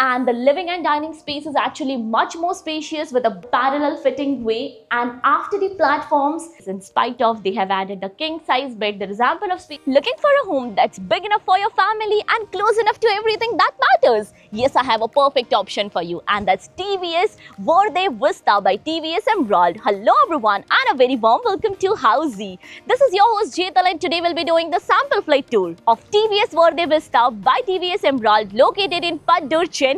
and the living and dining space is actually much more spacious with a parallel fitting way. And after the platforms, in spite of they have added a king size bed, there is ample of space. Looking for a home that's big enough for your family and close enough to everything that matters? Yes, I have a perfect option for you, and that's TVS Verde Vista by TVS Emerald. Hello everyone and a very warm welcome to Housey. This is your host Jetal, and today we'll be doing the sample flight tour of TVS Verde Vista by TVS Emerald located in Paddur, Chennai.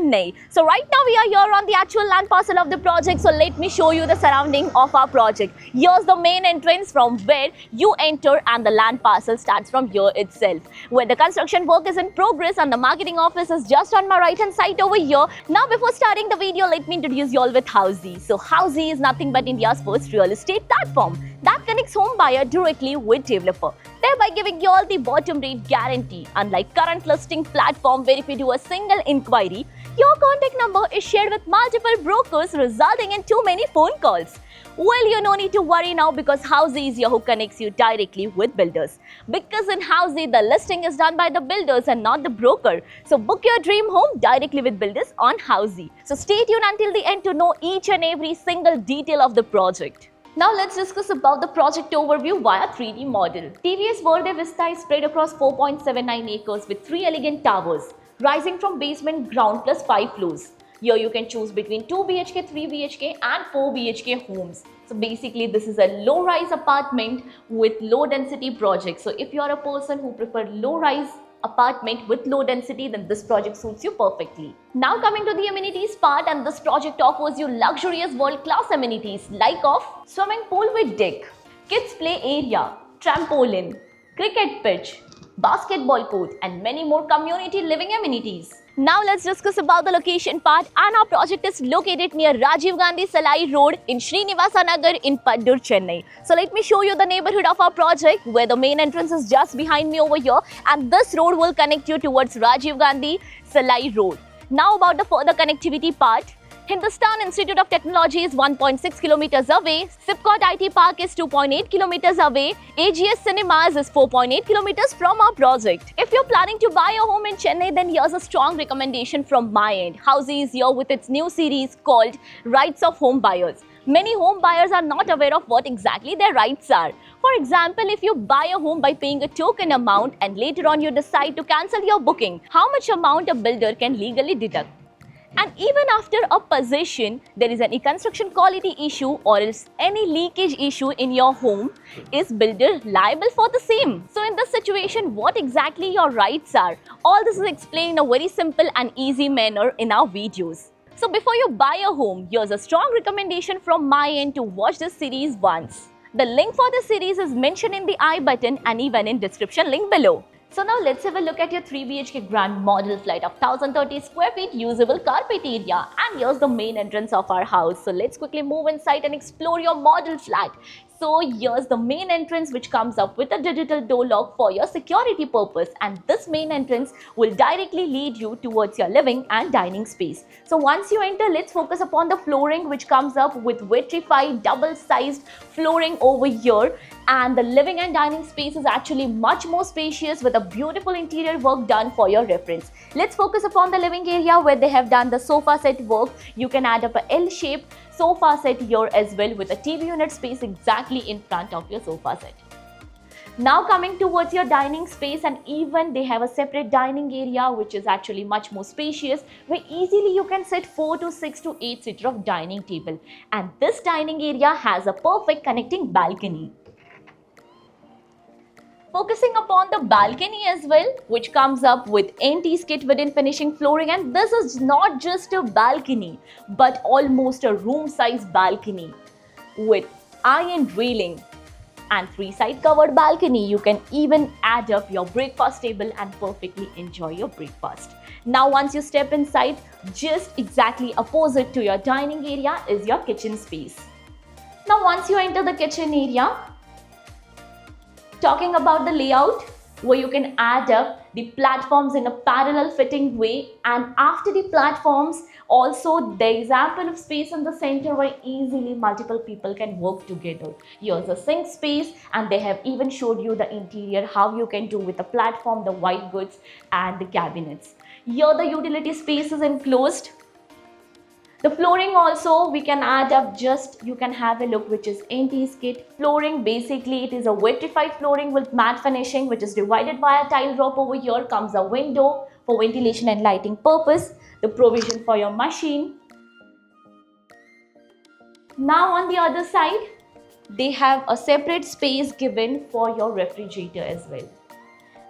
So right now we are here on the actual land parcel of the project, so let me show you the surrounding of our project. Here's the main entrance from where you enter, and the land parcel starts from here itself, where the construction work is in progress and the marketing office is just on my right hand side over here. Now before starting the video, let me introduce you all with Housey. So Housey is nothing but India's first real estate platform that connects home buyer directly with developer, thereby giving you all the bottom rate guarantee. Unlike current listing platform where if you do a single inquiry, your contact number is shared with multiple brokers, resulting in too many phone calls. Well, you no need to worry now, because Housey is here who connects you directly with builders. Because in Housey, the listing is done by the builders and not the broker. So book your dream home directly with builders on Housey. So stay tuned until the end to know each and every single detail of the project. Now let's discuss about the project overview via 3D model. TVS Verde Vista is spread across 4.79 acres with 3 elegant towers, rising from basement ground plus 5 floors. Here you can choose between 2 BHK, 3 BHK and 4 BHK homes. So basically this is a low-rise apartment with low-density project. So if you are a person who prefer low-rise apartment with low density, then this project suits you perfectly. Now coming to the amenities part, and this project offers you luxurious world-class amenities like of swimming pool with deck, kids play area, trampoline, cricket pitch, basketball court and many more community living amenities. Now let's discuss about the location part, and our project is located near Rajiv Gandhi Salai Road in Srinivasa Nagar in Paddur, Chennai. So let me show you the neighborhood of our project, where the main entrance is just behind me over here, and this road will connect you towards Rajiv Gandhi Salai Road. Now about the further connectivity part. Hindustan Institute of Technology is 1.6 kilometers away, Sipcot IT Park is 2.8 kilometers away, AGS Cinemas is 4.8 kilometers from our project. If you're planning to buy a home in Chennai, then here's a strong recommendation from my end. Housey is here with its new series called Rights of Home Buyers. Many home buyers are not aware of what exactly their rights are. For example, if you buy a home by paying a token amount and later on you decide to cancel your booking, how much amount a builder can legally deduct? And even after a possession, there is any construction quality issue or else any leakage issue in your home, is builder liable for the same? So in this situation, what exactly your rights are? All this is explained in a very simple and easy manner in our videos. So before you buy a home, here's a strong recommendation from my end to watch this series once. The link for this series is mentioned in the I button and even in description link below. So now let's have a look at your 3 BHK grand model flat of 1030 square feet usable carpet area, and here's the main entrance of our house. So let's quickly move inside and explore your model flat. So here's the main entrance, which comes up with a digital door lock for your security purpose, and this main entrance will directly lead you towards your living and dining space. So once you enter, let's focus upon the flooring, which comes up with vitrified double-sized flooring over here, and the living and dining space is actually much more spacious with a beautiful interior work done for your reference. Let's focus upon the living area, where they have done the sofa set work. You can add up a L-shaped sofa set here as well, with a TV unit space exactly in front of your sofa set. Now coming towards your dining space, and even they have a separate dining area which is actually much more spacious, where easily you can set 4 to 6 to 8 seater of dining table, and this dining area has a perfect connecting balcony. Focusing upon the balcony as well, which comes up with anti-skid wooden finishing flooring, and this is not just a balcony but almost a room size balcony with iron railing and 3-side covered balcony. You can even add up your breakfast table and perfectly enjoy your breakfast. Now once you step inside, just exactly opposite to your dining area is your kitchen space. Now once you enter the kitchen area, talking about the layout, where you can add up the platforms in a parallel fitting way, and after the platforms also there is ample of space in the center where easily multiple people can work together. Here's a sink space, and they have even showed you the interior, how you can do with the platform, the white goods and the cabinets. Here the utility space is enclosed. The flooring also we can add up, just you can have a look, which is anti-skid flooring. Basically it is a vitrified flooring with matte finishing, which is divided by a tile drop. Over here comes a window for ventilation and lighting purpose, the provision for your machine. Now on the other side, they have a separate space given for your refrigerator as well.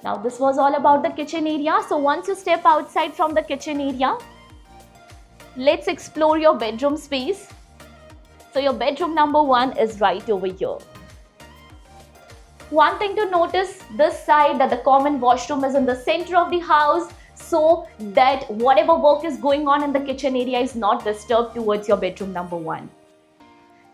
Now this was all about the kitchen area. So once you step outside from the kitchen area, let's explore your bedroom space. So your bedroom number 1 is right over here. One thing to notice this side, that the common washroom is in the center of the house, so that whatever work is going on in the kitchen area is not disturbed towards your bedroom number 1.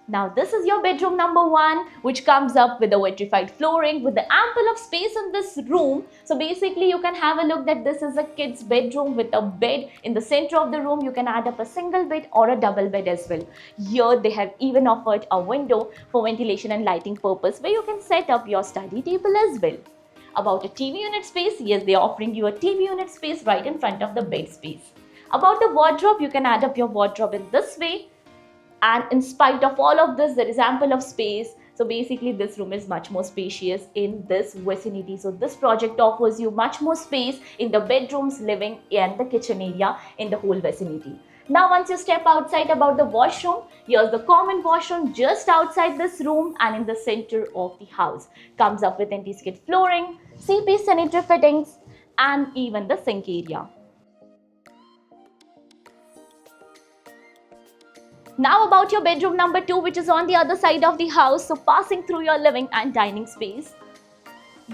Now this is your bedroom number 1, which comes up with the vitrified flooring with the ample of space in this room. So basically you can have a look that this is a kid's bedroom with a bed in the center of the room. You can add up a single bed or a double bed as well. Here they have even offered a window for ventilation and lighting purpose, where you can set up your study table as well. About a TV unit space, yes, they are offering you a TV unit space right in front of the bed space. About the wardrobe, you can add up your wardrobe in this way. And in spite of all of this, there is ample of space. So basically this room is much more spacious in this vicinity. So this project offers you much more space in the bedrooms, living and the kitchen area in the whole vicinity. Now once you step outside about the washroom, here's the common washroom just outside this room and in the center of the house. Comes up with anti-skid flooring, CP sanitary fittings and even the sink area. Now about your bedroom number 2, which is on the other side of the house. So passing through your living and dining space,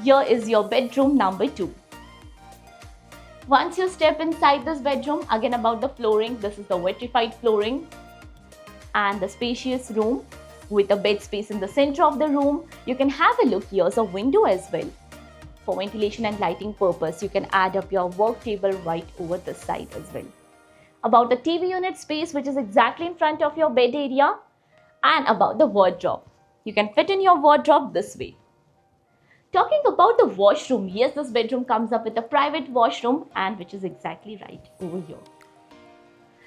here is your bedroom number 2. Once you step inside this bedroom, again about the flooring, this is the vitrified flooring and the spacious room with a bed space in the center of the room. You can have a look, here's a window as well. For ventilation and lighting purpose, you can add up your work table right over this side as well. About the TV unit space, which is exactly in front of your bed area, and about the wardrobe. You can fit in your wardrobe this way. Talking about the washroom, yes, this bedroom comes up with a private washroom and which is exactly right over here.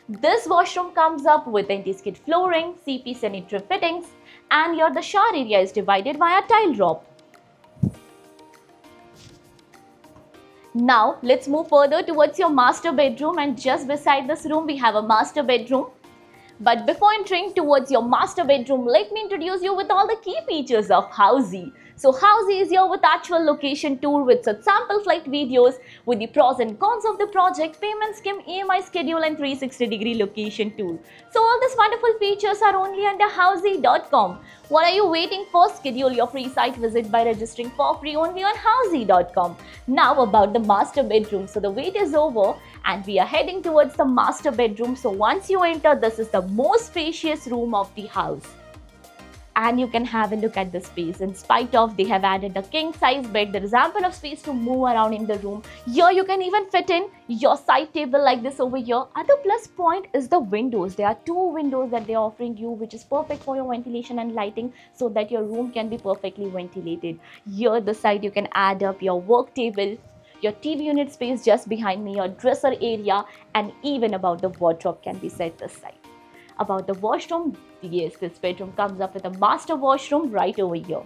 This washroom comes up with anti-skid flooring, CP sanitary fittings, and here the shower area is divided by a tile drop. Now let's move further towards your master bedroom, and just beside this room we have a master bedroom. But before entering towards your master bedroom, let me introduce you with all the key features of Housey. So Housey is here with actual location tour with such sample flight videos with the pros and cons of the project, payment scheme, EMI schedule and 360-degree location tour. So all these wonderful features are only under Housey.com. What are you waiting for? Schedule your free site visit by registering for free only on Housey.com. Now about the master bedroom. So the wait is over and we are heading towards the master bedroom. So once you enter, this is the most spacious room of the house. And you can have a look at the space. In spite of they have added a king size bed, there is ample of space to move around in the room. Here you can even fit in your side table like this over here. Other plus point is the windows. There are 2 windows that they are offering you, which is perfect for your ventilation and lighting, so that your room can be perfectly ventilated. Here the side you can add up your work table, your TV unit space just behind me, your dresser area, and even about the wardrobe can be set this side. About the washroom, yes, this bedroom comes up with a master washroom right over here.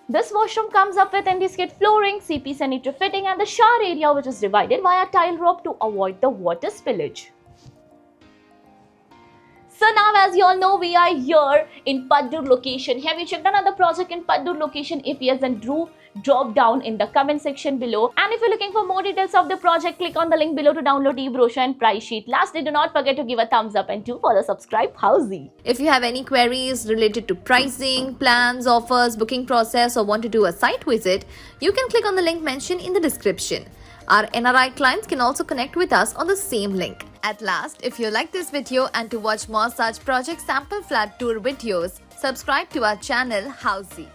This washroom comes up with anti-skid flooring, CP sanitary fitting and the shower area, which is divided by a tile rope to avoid the water spillage. So now, as you all know, we are here in Paddur location. Have you checked another project in Paddur location? If yes, then do drop down in the comment section below. And if you're looking for more details of the project, click on the link below to download e-brochure and price sheet. Lastly, do not forget to give a thumbs up and do follow subscribe Housey. If you have any queries related to pricing, plans, offers, booking process, or want to do a site visit, you can click on the link mentioned in the description. Our NRI clients can also connect with us on the same link. At last, if you like this video and to watch more such project sample flat tour videos, subscribe to our channel Housey.